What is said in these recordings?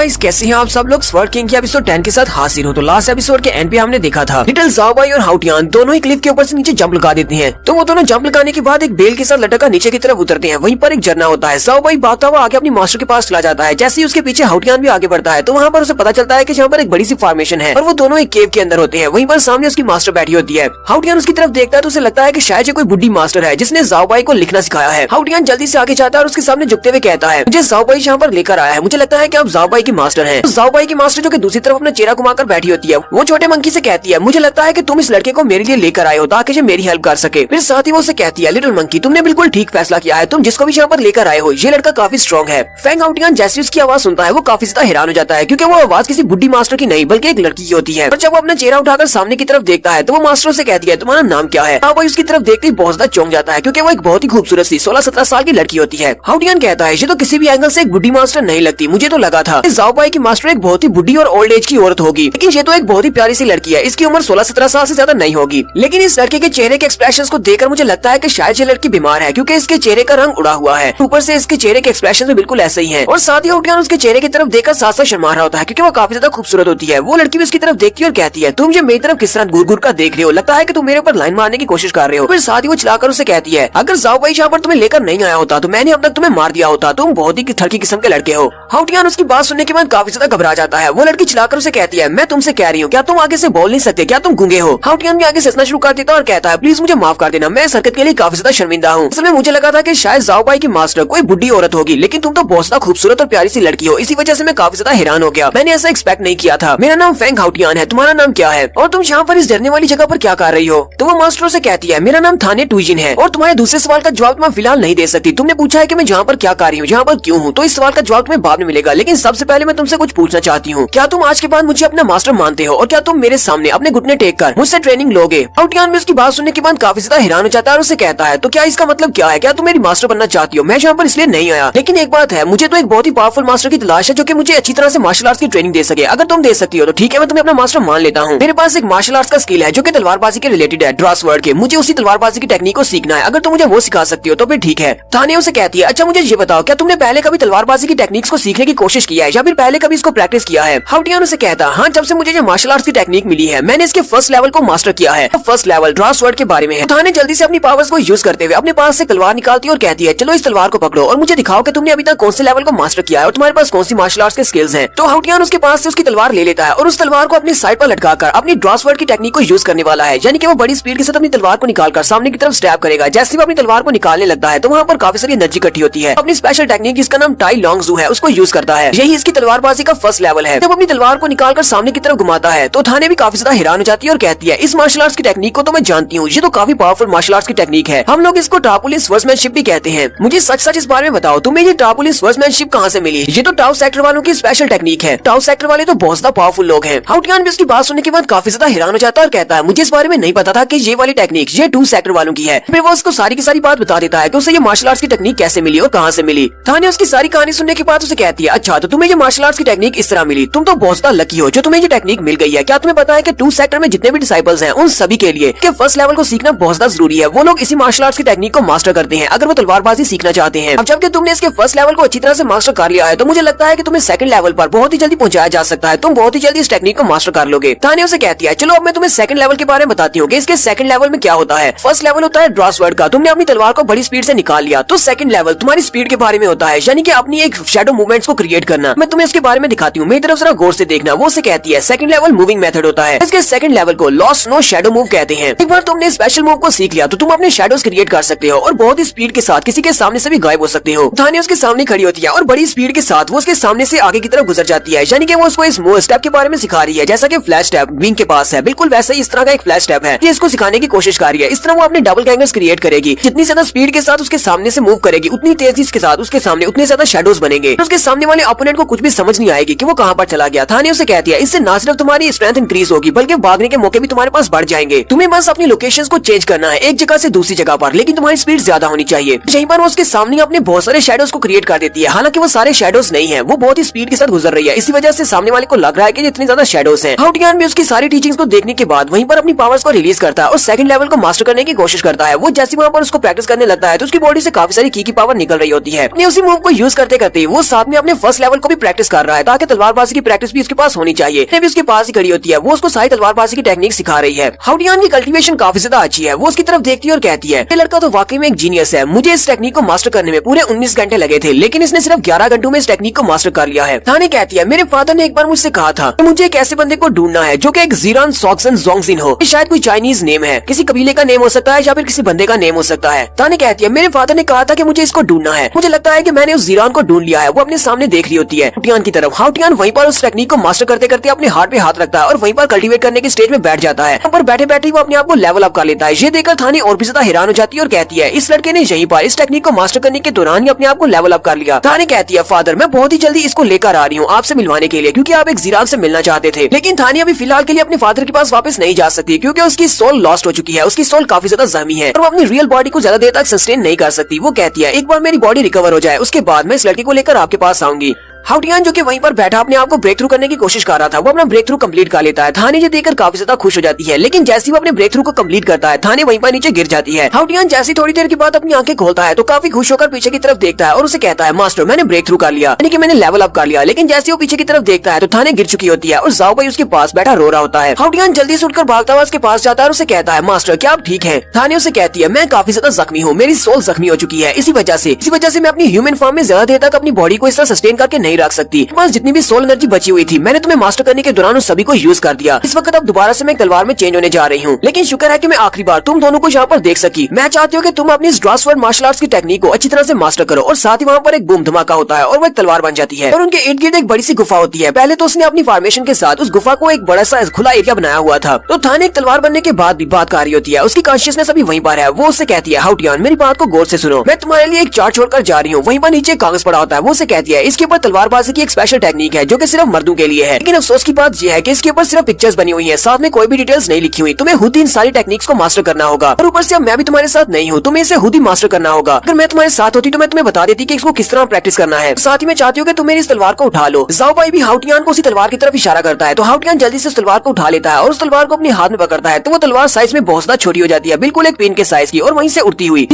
Guys, कैसे हैं आप सब लोग। स्वर्ड किंग के एपिसोड 10 के साथ हाजिर हो। तो लास्ट एपिसोड के एंड पे हमने देखा था लिटिल ज़ाओबाई और हाउटियान दोनों ही क्लिफ के ऊपर से नीचे जंप लगा देते हैं। तो वो दोनों जंप लगाने के बाद एक बेल के साथ लटका नीचे की तरफ उतरते हैं। वहीं पर एक झरना होता है। ज़ाओबाई भागता हुआ आगे अपनी मास्टर के पास चला जाता है। जैसे ही उसके पीछे हाउटियान भी आगे बढ़ता है तो वहाँ पर उसे पता चलता है कि यहाँ पर एक बड़ी सी फॉर्मेशन है और वो दोनों एक केव के अंदर होते हैं। वहीं पर सामने उसकी मास्टर बैठी होती है। हाउटियान उसकी तरफ देखता है तो उसे लगता है कि शायद ये कोई बुड्ढी मास्टर है जिसने ज़ाओबाई को लिखना सिखाया है। हाउटियान जल्दी से आगे जाता है और उसके सामने झुकते हुए कहता है, मुझे ज़ाओबाई यहाँ पर लेकर आया है। मुझे लगता है कि आप ज़ाओबाई की मास्टर हैं। ज़ाओबाई की मास्टर जो कि दूसरी तरफ अपना चेहरा घुमाकर बैठी होती है, वो छोटे मंकी से कहती है, मुझे लगता है कि तुम इस लड़के को मेरे लिए लेकर आए हो ताकि ये मेरी हेल्प कर सके। फिर साथ ही वो उसे कहती है, लिटिल मंकी तुमने बिल्कुल ठीक फैसला किया है। तुम जिसको भी यहाँ पर लेकर आए हो ये लड़का काफी स्ट्रॉन्ग है। फैंग हाउटियान जैसे उसकी आवाज सुनता है वो काफी ज्यादा हैरान हो जाता है क्योंकि वो आवाज किसी बुड्ढी मास्टर की नहीं बल्कि एक लड़की की होती है। और जब वो अपना चेहरा उठाकर सामने की तरफ देखता है तो वो मास्टर से कहती है, तुम्हारा नाम क्या है। ज़ाओबाई उसकी तरफ देखते ही बहुत ज्यादा चौंक जाता है क्योंकि वो एक बहुत ही खूबसूरत सी 16-17 साल की लड़की होती है। हाउटियान कहता है, ये तो किसी भी एंगल से एक बुड्ढी मास्टर नहीं लगती। मुझे तो लगा था ज़ाओबाई की मास्टर एक बहुत ही बुड्ढी और ओल्ड एज की औरत होगी, लेकिन ये तो एक बहुत ही प्यारी सी लड़की है। इसकी उम्र 16-17 साल से ज्यादा नहीं होगी। लेकिन इस लड़के के चेहरे के एक्सप्रेशंस को देखकर मुझे लगता है कि शायद ये लड़की बीमार है क्योंकि इसके चेहरे का रंग उड़ा हुआ है। ऊपर से इसके चेहरे के एक्सप्रेशन भी बिल्कुल ऐसे ही हैं। और साथ ही हाउटियान उसके चेहरे की तरफ देखकर साथ साथ शर्मा रहा होता है क्योंकि वो काफी ज्यादा खूबसूरत होती है। वो लड़की भी उसकी तरफ देखती है और कहती है, तुम मुझे मेरी तरफ किस तरह घूर घूर कर देख रहे हो, लगता है कि तुम मेरे ऊपर लाइन मारने की कोशिश कर रहे हो। फिर साथ ही वो चलाकर उसे कहती है, अगर ज़ाओबाई यहाँ पर तुम्हें लेकर नहीं आया होता तो मैंने अब तक तुम्हें मार दिया होता। तुम बहुत ही ठरकी किस्म के लड़के हो। हाउटियान उसकी बात सुनने के बाद काफी ज्यादा घबरा जाता है। वो लड़की चलाकर उसे कहती है, मैं तुमसे कह रही हूँ, क्या तुम आगे से बोल नहीं सकते, क्या तुम गूंगे हो। हाउटियान भी आगे से हंसना शुरू कर देता है और कहता है, प्लीज मुझे माफ कर देना, मैं इस हरकत के लिए काफी ज्यादा शर्मिंदा हूँ। असल में मुझे लगा था कि शायद ज़ाओबाई की मास्टर कोई बुड्ढी औरत होगी, लेकिन तुम तो बहुत ज्यादा खूबसूरत और प्यारी सी लड़की हो। इसी वजह से मैं काफी ज्यादा हैरान हो गया। मैंने ऐसा एक्सपेक्ट नहीं किया था। मेरा नाम फैंग हाउटियान है, तुम्हारा नाम क्या है और तुम यहाँ पर इस डरने वाली जगह पर क्या कर रही हो। तो वो मास्टर से कहती है, मेरा नाम थाने टुइजिन है और तुम्हारे दूसरे सवाल का जवाब मैं फिलहाल नहीं दे सकती। तुमने पूछा है कि मैं यहाँ पर क्या कर रही हूँ, यहाँ पर क्यों हूँ, तो इस सवाल का जवाब तुम्हें बाद में मिलेगा। लेकिन सबसे पहले मैं तुमसे कुछ पूछना चाहती हूँ, क्या तुम आज के बाद मुझे अपना मास्टर मानते हो और क्या तुम मेरे सामने अपने घुटने टेक कर मुझसे ट्रेनिंग लोगे। हाउटियान भी उसकी बात सुनने के बाद काफी ज्यादा हैरान हो जाता है और उसे कहता है, तो क्या इसका मतलब क्या है, क्या तुम मेरी मास्टर बनना चाहती हो। मैं यहाँ पर इसलिए नहीं आया, लेकिन एक बात है, मुझे तो एक बहुत ही पावरफुल मास्टर की तलाश है जो कि मुझे अच्छी तरह से मार्शल आर्ट्स की ट्रेनिंग दे सके। अगर तुम दे सकती हो तो ठीक है, मैं तुम्हें अपना मास्टर मान लेता हूँ। मेरे पास एक मार्शल आर्ट्स का स्किल है जो कि तलवारबाजी के रिलेटेड है, ड्रा स्वर्ड के। मुझे उसी तलवारबाजी की टेक्निक को सीखना है। अगर तुम मुझे वो सिखा सकती हो तो फिर ठीक है। थाने उसे कहती है, अच्छा मुझे ये बताओ, क्या तुमने पहले कभी तलवारबाजी की टेक्निक्स को सीखने की कोशिश किया है या फिर पहले कभी इसको प्रैक्टिस किया है। हाउटियान उसे कहता, हाँ, जब से मुझे ये मार्शल आर्ट्स की टेक्निक मिली है मैंने इसके फर्स्ट लेवल को मास्टर किया है। फर्स्ट लेवल ड्रा स्वर्ड के बारे में है। थाने जल्दी से अपनी पावर्स को यूज करते हुए अपने पास से तलवार निकालती है और कहती है, चलो इस तलवार को पकड़ो और मुझे दिखाओ कि तुमने अभी तक कौन से लेवल को मास्टर किया है और तुम्हारे पास कौन सी मार्शल आर्ट्स के स्किल्स हैं। तो हाउटियान उसके पास से उसकी तलवार ले लेता है और उस तलवार को अपनी साइड पर लटकाकर अपनी ड्रा स्वर्ड की टेक्निक को यूज करने वाला है। यानी कि वो बड़ी स्पीड के साथ अपनी तलवार को निकालकर सामने की तरफ स्टैब करेगा। जैसे वो अपनी तलवार को निकालने लगता है तो वहाँ पर काफी सारी एनर्जी इकट्ठी होती है। अपनी स्पेशल टेक्निक जिसका नाम टाई लॉन्ग जू है उसको यूज करता है। यही इसकी तलवारबाजी का फर्स्ट लेवल है। जब अपनी तलवार को निकालकर सामने की तरफ घुमाता है तो थाने भी काफी ज्यादा हैरान हो जाती है और कहती है, इस मार्शल आर्ट्स की टेक्निक को तो मैं जानती हूँ, ये तो काफी पावरफुल मार्शल आर्ट्स की टेक्निक है। हम लोग इसको टापुलिन स्वर्ड्समैनशिप भी कहते हैं। मुझे सच सच इस बारे में बताओ, तुम्हें ये टापुलिन स्वर्ड्समैनशिप कहाँ से मिली। ये तो टाउ सेक्टर वालों की स्पेशल टेक्निक है। टाउ सेक्टर वाले तो बहुत ज्यादा पावरफुल लोग हैं। हाउटियान भी उसकी बात सुनने के बाद काफी ज्यादा हैरान हो जाता है और कहता है, मुझे इस बारे में नहीं पता था कि ये वाली टेक्निक ये 2 सेक्टर वालों की है। फिर वो उसको सारी की सारी बात बता देता है कि उसे ये मार्शल आर्ट्स की टेक्निक कैसे मिली और कहाँ से मिली। थाने उसकी सारी कहानी सुनने के बाद उसे कहती है, अच्छा तो तुम्हें ये मार्शल आर्ट्स की टेक्निक इस तरह मिली, तुम तो बहुत ज्यादा लकी हो जो तुम्हें ये टेक्निक मिल गई है। क्या तुम्हें पता है कि 2 सेक्टर में जितने भी डिसाइपल्स हैं उन सभी के लिए कि फर्स्ट लेवल को सीखना बहुत ज्यादा जरूरी है। वो लोग इसी मार्शल आर्ट्स की टेक्निक को मास्टर करते हैं अगर वो तलवारबाजी सीखना चाहते हैं। अब जबकि तुमने इसके फर्स्ट लेवल को अच्छी तरह से मास्टर कर लिया है तो मुझे लगता है कि तुम्हें सेकंड लेवल पर बहुत ही जल्दी पहुंचाया जा सकता है। तुम बहुत ही जल्दी इस टेक्निक को मास्टर कर लोगे। तानिया उसे कहती है, चलो अब मैं तुम्हें सेकंड लेवल के बारे में बताती हूँ कि इसके सेकंड लेवल में क्या होता है। फर्स्ट लेवल होता है ड्रा स्वर्ड का। तुमने अपनी तलवार को बड़ी स्पीड से निकाल लिया तो सेकंड लेवल तुम्हारी स्पीड के बारे में होता है, यानी कि अपनी एक शैडो मूवमेंट्स को क्रिएट करना। मैं तुम्हें इसके बारे में दिखाती हूँ, मेरी तरफ जरा गौर से देखना। वो उसे कहती है, सेकंड लेवल मूविंग मेथड होता है। इसके सेकंड लेवल को लॉस्ट नो शैडो मूव कहते हैं। एक बार तुमने स्पेशल मूव को सीख लिया तो तुम अपने शैडोज क्रिएट कर सकते हो और बहुत ही स्पीड के साथ किसी के सामने से भी गायब हो सकते हो। तानिया उसके सामने खड़ी होती है और बड़ी स्पीड के साथ वो उसके सामने से आगे की तरफ गुजर जाती है, यानी कि वो उसको इस स्टेप के बारे में सिखा रही है जैसा कि फ्लैश स्टेप विंग के पास है। बिल्कुल वैसे ही इस तरह का एक फ्लैश स्टेप है, ये इसको सिखाने की कोशिश कर रही है। इस तरह वो अपने डबल गैंगर्स क्रिएट करेगी। जितनी ज्यादा स्पीड के साथ उसके सामने से मूव करेगी उतनी तेजी के साथ उसके सामने उतने ज्यादा शैडोज बनेंगे। उसके सामने वाले ओपोनेंट को कुछ भी समझ नहीं आएगी कि वो कहाँ पर चला गया। तानिया उसे कहती है, इससे ना सिर्फ तुम्हारी स्ट्रेंथ इंक्रीज होगी बल्कि भागने के मौके भी तुम्हारे पास बढ़ जाएंगे। तुम्हें बस अपनी लोकेशंस को चेंज करना है एक जगह से दूसरी जगह पर, लेकिन तुम्हारी स्पीड ज्यादा होनी चाहिए। यहीं पर वो उसके सामने अपने बहुत सारे शैडोज को क्रिएट कर देती है। हालांकि वो सारे शैडोज नहीं है, वो बहुत ही स्पीड के साथ गुजर रही है। इसी वजह से सामने वाले को लग रहा है कि इतनी ज्यादा शैडोज हैं। हाउटियान भी उसकी सारी टीचिंग्स को देखने के बाद वहीं पर अपनी पावर्स को रिलीज करता है और सेकंड लेवल को मास्टर करने की कोशिश करता है। वो जैसे वहाँ पर उसको प्रैक्टिस करने लगता है तो उसकी बॉडी से काफी सारी की पावर निकल रही होती है। अपने उसी मूव को यूज करते करते वो साथ में अपने फर्स्ट लेवल को भी प्रैक्टिस कर रहा है ताकि तलवारबाजी की प्रैक्टिस भी उसके पास होनी चाहिए। भी उसके पास ही खड़ी होती है, वो उसको सारी तलवारबाजी की टेक्निक सिखा रही है। हाउटियान की कल्टीवेशन काफी ज्यादा अच्छी है। वो उसकी तरफ देखती है और कहती है ये लड़का तो वाकई में एक जीनियस है। मुझे इस टेक्निक को मास्टर करने में पूरे 19 घंटे लगे थे, लेकिन इसने सिर्फ 11 घंटों में इस टेक्निक को मास्टर कर लिया है। थाने कहती है मेरे फादर ने एक बार मुझसे कहा था कि मुझे एक ऐसे बंदे को ढूंढना है जो कि एक जीरान सॉक्सन जोंगजिन हो। शायद कोई चाइनीज नेम है, किसी कबीले का नेम हो सकता है या फिर किसी बंदे का नेम हो सकता है। थाने कहती है मेरे फादर ने कहा था कि मुझे इसको ढूंढना है। मुझे लगता है कि मैंने उस जीरान को ढूंढ लिया है। वो अपने सामने देख रही होती है हाउटियान की तरफ। हाउटियान वहीं पर उस टेक्निक को मास्टर करते करते अपने हाथ पे हाथ रखता है और वहीं पर कल्टीवेट करने की स्टेज में बैठ जाता है। पर बैठे बैठे वो अपने आप को लेवल अप कर लेता है। ये देखकर थाने और भी ज्यादा हैरान हो जाती है और कहती है इस लड़के ने यहीं पर इस टेक्निक को मास्टर करने के दौरान ही अपने आप को लेवल अप कर लिया। थाने कहती है फादर मैं बहुत ही जल्दी इसको लेकर आ रही हूँ आपसे मिलवाने के लिए, क्योंकि आप एक जीरान से मिलना चाहते थे। लेकिन थाने अभी फिलहाल के लिए अपने फादर के पास वापस नहीं जा सकती क्योंकि उसकी सोल लॉस्ट हो चुकी है। उसकी सोल काफी ज्यादा जख्मी है और वो अपनी रियल बॉडी को ज्यादा देर तक सस्टेन नहीं कर सकती। वो कहती है एक बार मेरी बॉडी रिकवर हो जाए उसके बाद मैं इस लड़की को लेकर आपके पास आऊंगी। हाउटियान जो कि वहीं पर बैठा अपने आप को ब्रेक थ्रू करने की कोशिश कर रहा था, वो अपना ब्रेक थ्रू कंप्लीट कर लेता है। थाने ये देखकर काफी ज्यादा खुश हो जाती है, लेकिन जैसे ही वो अपने ब्रेक थ्रू को कंप्लीट करता है थाने वहीं पर नीचे गिर जाती है। हाउटियान जैसी थोड़ी देर के बाद अपनी आंखें खोलता है तो काफी खुश होकर पीछे की तरफ देखता है और उसे कहता है मास्टर मैंने ब्रेक थ्रू कर लिया, यानी कि मैंने लेवल अप कर लिया। लेकिन जैसे वो पीछे की तरफ देखता है तो थाने गिर चुकी होती है और जाओ भाई उसके पास बैठा रो रहा होता है। हाउटियान जल्दी से उठकर भागता हुआ उसके पास जाता है और उसे कहता है मास्टर क्या आप ठीक है? थाने उसे कहती है मैं काफी ज्यादा जख्मी हूँ, मेरी सोल जख्मी हो चुकी है, इसी वजह से मैं अपनी ह्यूमन फॉर्म में ज्यादा देर तक अपनी बॉडी को इस तरह सस्टेन करके नहीं रख सकती। जितनी भी सोल एनर्जी बची हुई थी मैंने तुम्हें मास्टर करने के दौरान उस सभी को यूज कर दिया। इस वक्त अब दोबारा से मैं तलवार में चेंज होने जा रही हूँ, लेकिन शुक्र है कि मैं आखिरी बार तुम दोनों को यहाँ पर देख सकी। मैं चाहती हूँ कि तुम अपनी इस ड्रासवर्ड मार्शल आर्ट्स की टेक्निक को अच्छी तरह से मास्टर करो। और साथ ही वहाँ पर एक बूम धमाका होता है और वो एक तलवार बन जाती है और उनके इर्द गिर्द एक बड़ी सी गुफा होती है। पहले तो उसने अपनी फॉर्मेशन के साथ उस गुफा को एक बड़ा सा खुला एरिया बनाया हुआ था। तो थाने एक तलवार बनने के बाद भी बात कर रही होती है, उसकी कॉन्शियसनेस अभी वहीं पर है। वो उससे कहती है हाउटियान मेरी बात को गौर से सुनो, मैं तुम्हारे लिए एक चार्ट छोड़कर जा रही हूँ। वहीं पर नीचे कागज पड़ा होता है। वो उसे कहती है इसके ऊपर तलवारबाजी की एक स्पेशल टेक्निक है जो कि सिर्फ मर्दों के लिए है। लेकिन अफसोस की बात यह है कि इसके ऊपर सिर्फ पिक्चर्स बनी हुई है, साथ में कोई भी डिटेल्स नहीं लिखी हुई। तुम्हें खुद ही इन सारी टेक्निक्स को मास्टर करना होगा और ऊपर से अब मैं भी तुम्हारे साथ नहीं हूँ, तुम्हें इसे खुद ही मास्टर करना होगा। अगर मैं तुम्हारे साथ होती तो मैं तुम्हें बता देती कि इसको किस तरह प्रैक्टिस करना है। साथ ही मैं चाहती हूँ कि तुम मेरी इस तलवार को उठा लो। जाओ भाई भी हाउटियान को उसी तलवार की तरफ इशारा करता है तो हाउटियान जल्दी से उस तलवार को उठा लेता है और उस तलवार को अपने हाथ में पकड़ता है। तो वो तलवार साइज में बहुत ज्यादा छोटी हो जाती है, बिल्कुल एक पिन के साइज की, और वहीं से उड़ती हुई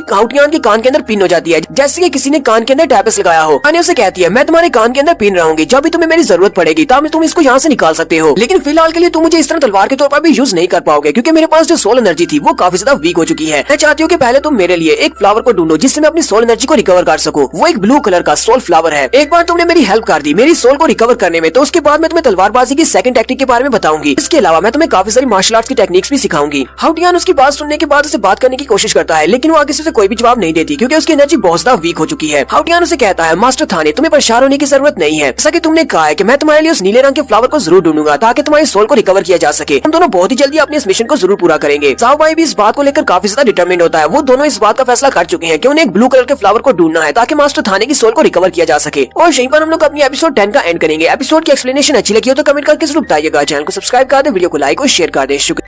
हाउटियान के कान के अंदर पिन हो जाती है, जैसे कि किसी ने कान के अंदर टैपेस लगाया हो। मैंने उसे कहती है मैं तुम्हारे कान के अंदर पिन रहूंगी, जब भी तुम्हें मेरी जरूरत पड़ेगी तब तुम इसको यहाँ से निकाल सकते हो। लेकिन फिलहाल के लिए तुम मुझे इस तरह तलवार के तौर पर भी यूज नहीं कर पाओगे क्योंकि मेरे पास जो सोल एनर्जी थी वो काफी ज्यादा वीक हो चुकी है। मैं चाहती हूँ कि पहले तुम मेरे लिए एक फ्लावर को ढूंढो जिससे मैं अपनी सोल एनर्जी को रिकवर कर सकूं। वो एक ब्लू कलर का सोल फ्लावर है। एक बार तुमने मेरी हेल्प कर दी मेरी सोल को रिकवर करने में, तो उसके बाद मैं तुम्हें तलवारबाजी की सेकंड टेक्निक के बारे में बताऊंगी। इसके अलावा मैं तुम्हें काफी सारी मार्शल आर्ट्स की टेक्निक्स भी सिखाऊंगी। हाउटियान उसकी बात सुनने के बाद उसे बात करने की कोशिश करता है, लेकिन वो आगे से उसे कोई भी जवाब नहीं देती क्योंकि उसकी एनर्जी बहुत ज्यादा वीक हो चुकी है। हाउटियान उसे कहता है मास्टर थाने तुम्हें परेशान होने की जरूरत नहीं है, जैसा कि तुमने कहा है कि मैं तुम्हारे लिए उस नीले रंग के फ्लावर को जरूर ढूंढूंगा ताकि तुम्हारी सोल को रिकवर किया जा सके। हम दोनों बहुत ही जल्दी अपने इस मिशन को जरूर पूरा करेंगे। जाओ भाई भी इस बात को लेकर काफी ज्यादा डिटरमिन्ड होता है। वो दोनों इस बात का फैसला कर चुके हैं कि उन्हें एक ब्लू कलर के फ्लावर को ढूंढना है ताकि मास्टर थाने की सोल को रिकवर किया जा सके। और यहीं पर हम लोग अपनी एपिसोड 10 का एंड करेंगे। एपिसोड की एक्सप्लेनेशन अच्छी लगी हो तो कमेंट करके जरूर बताइएगा। चैनल को सब्सक्राइब कर दे, वीडियो को लाइक और शेयर कर दे। शुक्रिया।